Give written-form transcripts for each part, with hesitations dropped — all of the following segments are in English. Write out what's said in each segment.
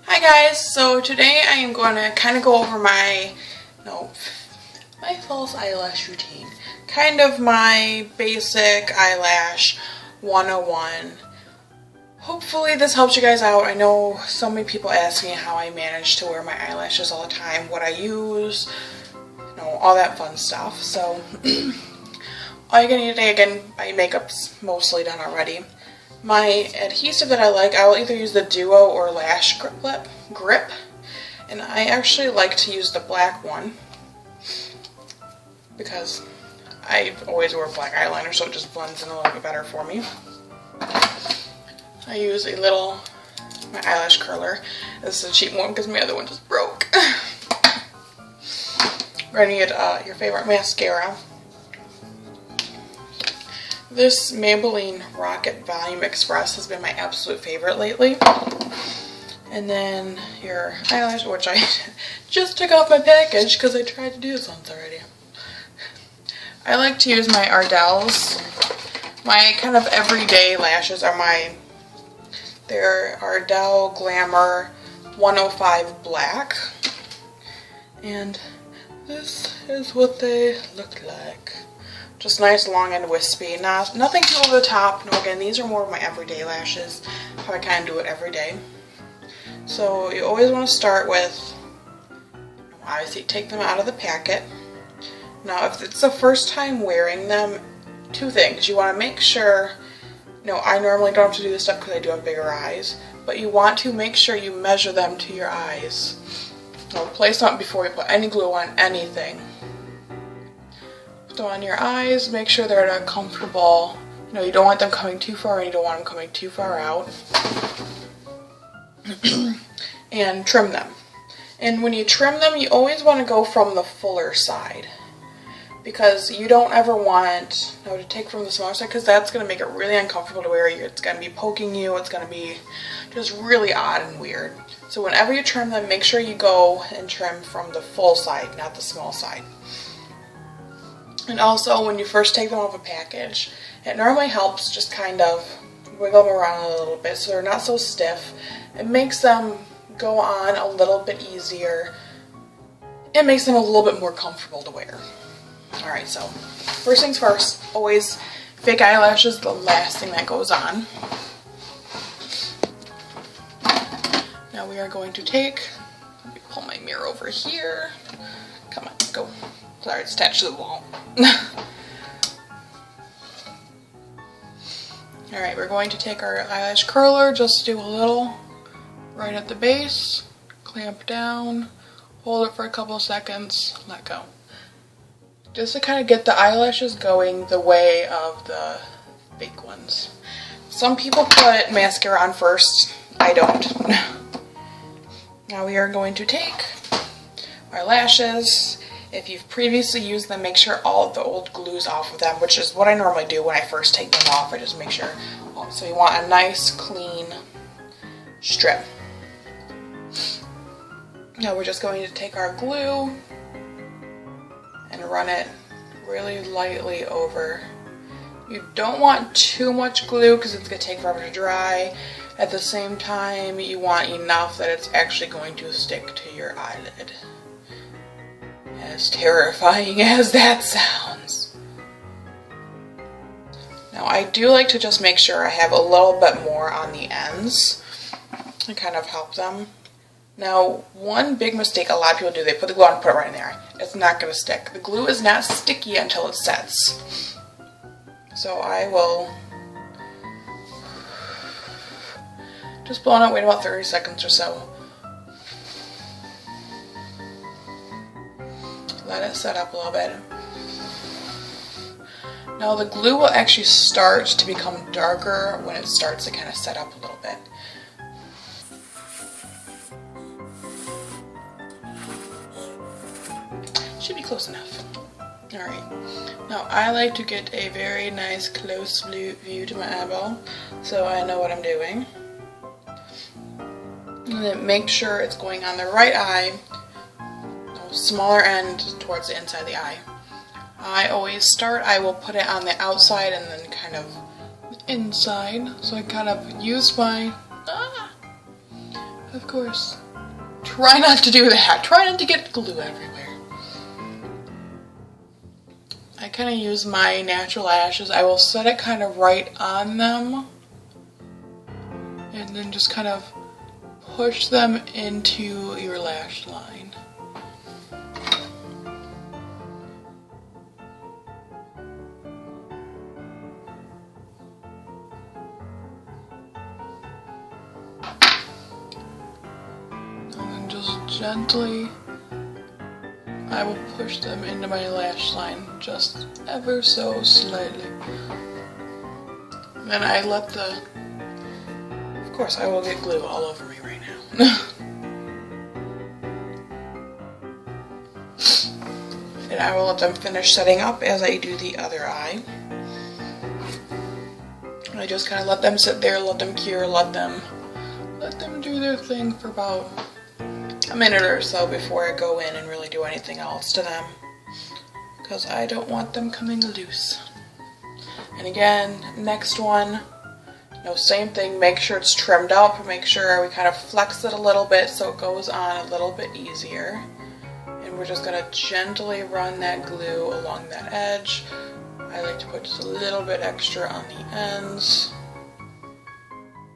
Hi guys, so today I am going to kind of go over my false eyelash routine. Kind of my basic eyelash 101. Hopefully this helps you guys out. I know so many people ask me how I manage to wear my eyelashes all the time, what I use, all that fun stuff. So all you're going to need today, again, my makeup's mostly done already. My adhesive that I like, I will either use the Duo or Lash Grip, and I actually like to use the black one because I always wear black eyeliner, so it just blends in a little bit better for me. I use my eyelash curler. This is a cheap one because my other one just broke. We're going to get your favorite mascara. This Maybelline Rocket Volume Express has been my absolute favorite lately. And then your eyelash, which I just took off my package because I tried to do this once already. I like to use my Ardell's. My kind of everyday lashes are they're Ardell Glamour 105 Black. And this is what they look like. Just nice, long, and wispy. Nothing too over the top. No, again, these are more of my everyday lashes. How I kind of do it every day. So you always want to start with, obviously, take them out of the packet. Now, if it's the first time wearing them, two things. You want to make sure, I normally don't have to do this stuff because I do have bigger eyes, but you want to make sure you measure them to your eyes. So place them before you put any glue on anything. So on your eyes, make sure they're at a comfortable, you don't want them coming too far and you don't want them coming too far out. And trim them. And when you trim them, you always want to go from the fuller side. Because you don't ever want to take from the smaller side, because that's going to make it really uncomfortable to wear. It's going to be poking you, it's going to be just really odd and weird. So whenever you trim them, make sure you go and trim from the full side, not the small side. And also, when you first take them off a package, it normally helps just kind of wiggle them around a little bit so they're not so stiff. It makes them go on a little bit easier. It makes them a little bit more comfortable to wear. Alright, so first things first, always fake eyelashes, the last thing that goes on. Now we are going to take, let me pull my mirror over here. Come on, go. Sorry, it's attached to the wall. Alright, we're going to take our eyelash curler, just do a little right at the base, clamp down, hold it for a couple seconds, let go. Just to kind of get the eyelashes going the way of the fake ones. Some people put mascara on first, I don't. Now we are going to take our lashes. If you've previously used them, make sure all of the old glue's off of them, which is what I normally do when I first take them off. I just make sure. So you want a nice, clean strip. Now we're just going to take our glue and run it really lightly over. You don't want too much glue because it's going to take forever to dry. At the same time, you want enough that it's actually going to stick to your eyelid. As terrifying as that sounds. Now I do like to just make sure I have a little bit more on the ends and kind of help them. Now one big mistake a lot of people do, they put the glue on and put it right in there. It's not going to stick. The glue is not sticky until it sets. So I will just blow on it, wait about 30 seconds or so. Let it set up a little bit. Now the glue will actually start to become darker when it starts to kind of set up a little bit. Should be close enough. Alright, now I like to get a very nice close view to my eyeball so I know what I'm doing. And then make sure it's going on the right eye. Smaller end towards the inside of the eye. I always I will put it on the outside and then kind of inside. So I kind of use my of course, try not to do that. Try not to get glue everywhere. I kind of use my natural lashes. I will set it kind of right on them and then just kind of push them into your lash line. And then just gently, I will push them into my lash line just ever so slightly. And then I let the, of course I will get glue all over me right now. And I will let them finish setting up as I do the other eye. I just kind of let them sit there, let them cure, let them do their thing for about a minute or so before I go in and really do anything else to them, because I don't want them coming loose. And again, next one, same thing, make sure it's trimmed up, make sure we kind of flex it a little bit so it goes on a little bit easier. And we're just going to gently run that glue along that edge. I like to put just a little bit extra on the ends.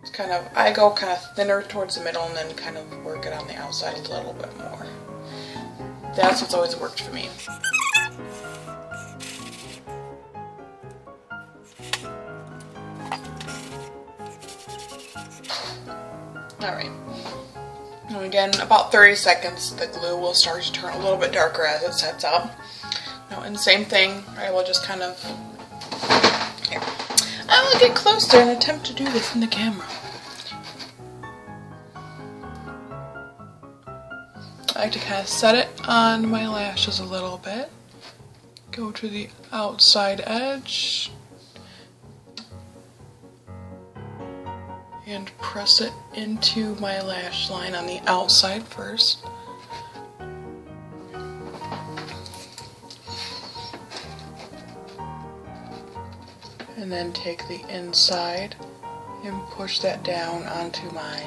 It's kind of, I go kind of thinner towards the middle and then kind of work it on the outside a little bit more. That's what's always worked for me. Alright. And again, about 30 seconds, the glue will start to turn a little bit darker as it sets up. Now, and same thing, I will just kind of, here. I will get closer and attempt to do this in the camera. I like to kind of set it on my lashes a little bit. Go to the outside edge. And press it into my lash line on the outside first. And then take the inside and push that down onto my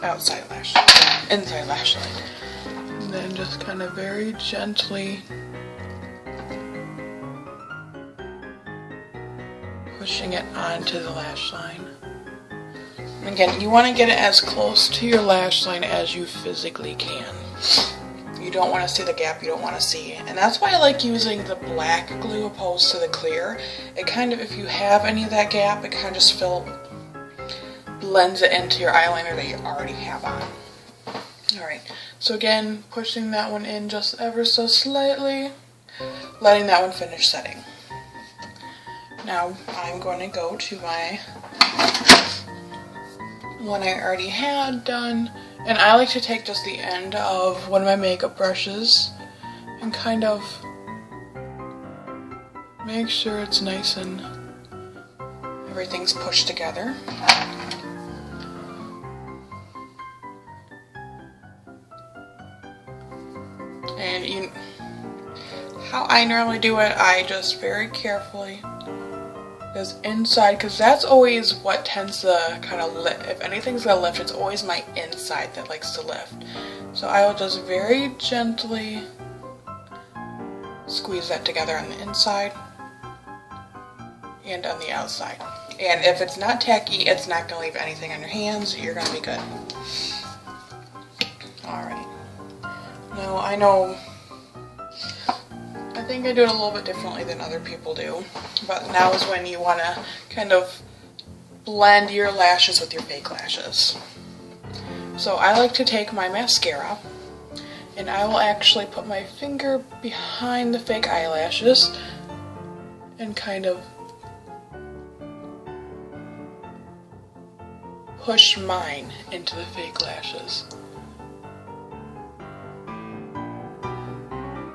outside lash, inside lash line. And then just kind of very gently pushing it onto the lash line. And again, you want to get it as close to your lash line as you physically can. You don't want to see the gap, you don't want to see. And that's why I like using the black glue opposed to the clear. It kind of, if you have any of that gap, it kind of just blends it into your eyeliner that you already have on. Alright, so again, pushing that one in just ever so slightly, letting that one finish setting. Now I'm going to go to my one I already had done, and I like to take just the end of one of my makeup brushes and kind of make sure it's nice and everything's pushed together. And how I normally do it, I just very carefully, because inside, because that's always what tends to kind of lift. If anything's gonna lift, it's always my inside that likes to lift. So I will just very gently squeeze that together on the inside and on the outside. And if it's not tacky, it's not gonna leave anything on your hands. You're gonna be good. Alright. Now I know, I think I do it a little bit differently than other people do, but now is when you want to kind of blend your lashes with your fake lashes. So I like to take my mascara and I will actually put my finger behind the fake eyelashes and kind of push mine into the fake lashes.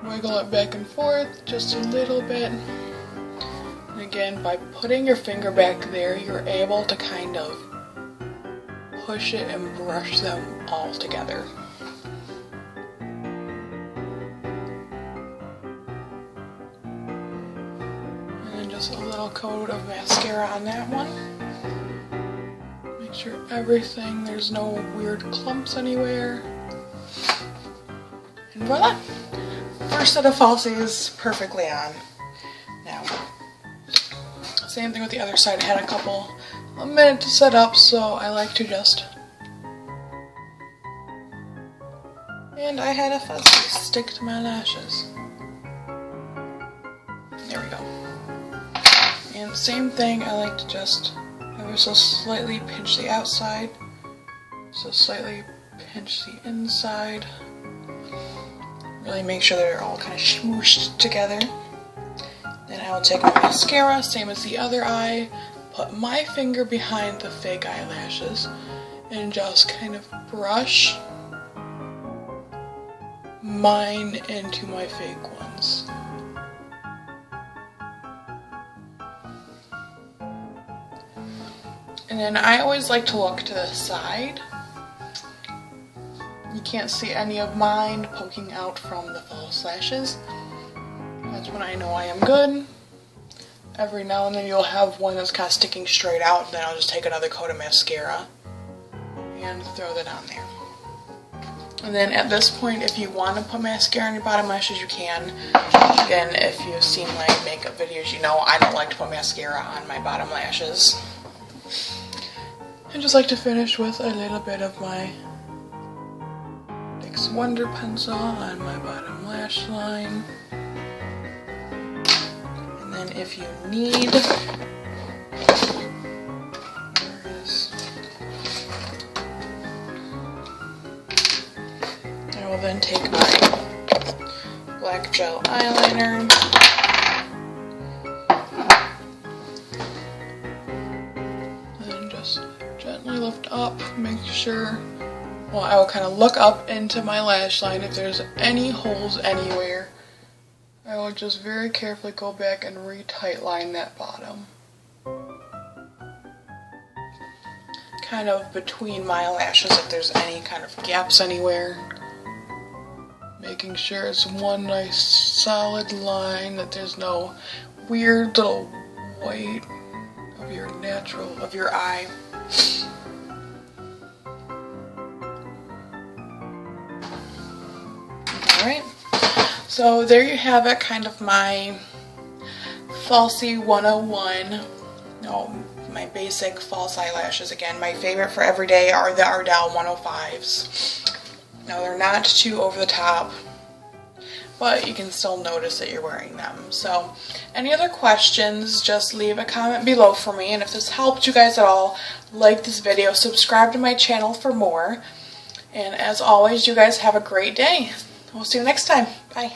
Wiggle it back and forth just a little bit. And again, by putting your finger back there, you're able to kind of push it and brush them all together. And then just a little coat of mascara on that one. Make Make sure everything, there's no weird clumps anywhere. And voila! First set of falsies perfectly on. Now, same thing with the other side. I had a minute to set up, so I like to just, and I had a fuzzy stick to my lashes. There we go. And same thing, I like to just ever so slightly pinch the outside, so slightly pinch the inside. Really make sure they're all kind of smooshed together. Then I will take my mascara, same as the other eye, put my finger behind the fake eyelashes, and just kind of brush mine into my fake ones. And then I always like to look to the side. You can't see any of mine poking out from the false lashes. That's when I know I am good. Every now and then you'll have one that's kind of sticking straight out, then I'll just take another coat of mascara and throw that on there. And then at this point, if you want to put mascara on your bottom lashes, you can. Again, if you've seen my makeup videos, you know I don't like to put mascara on my bottom lashes. I just like to finish with a little bit of my NYX Wonder Pencil on my bottom lash line. And then if you need, I will then take my black gel eyeliner and just gently lift up, make sure, well, I will kind of look up into my lash line. If there's any holes anywhere, I will just very carefully go back and re-tightline that bottom. Kind of between my lashes, if there's any kind of gaps anywhere. Making sure it's one nice solid line, that there's no weird little white of your eye. Alright, so there you have it, kind of my Falsie 101. No, my basic false eyelashes. Again, my favorite for everyday are the Ardell 105s. Now they're not too over the top, but you can still notice that you're wearing them. So any other questions, just leave a comment below for me. And if this helped you guys at all, like this video, subscribe to my channel for more. And as always, you guys have a great day. We'll see you next time. Bye.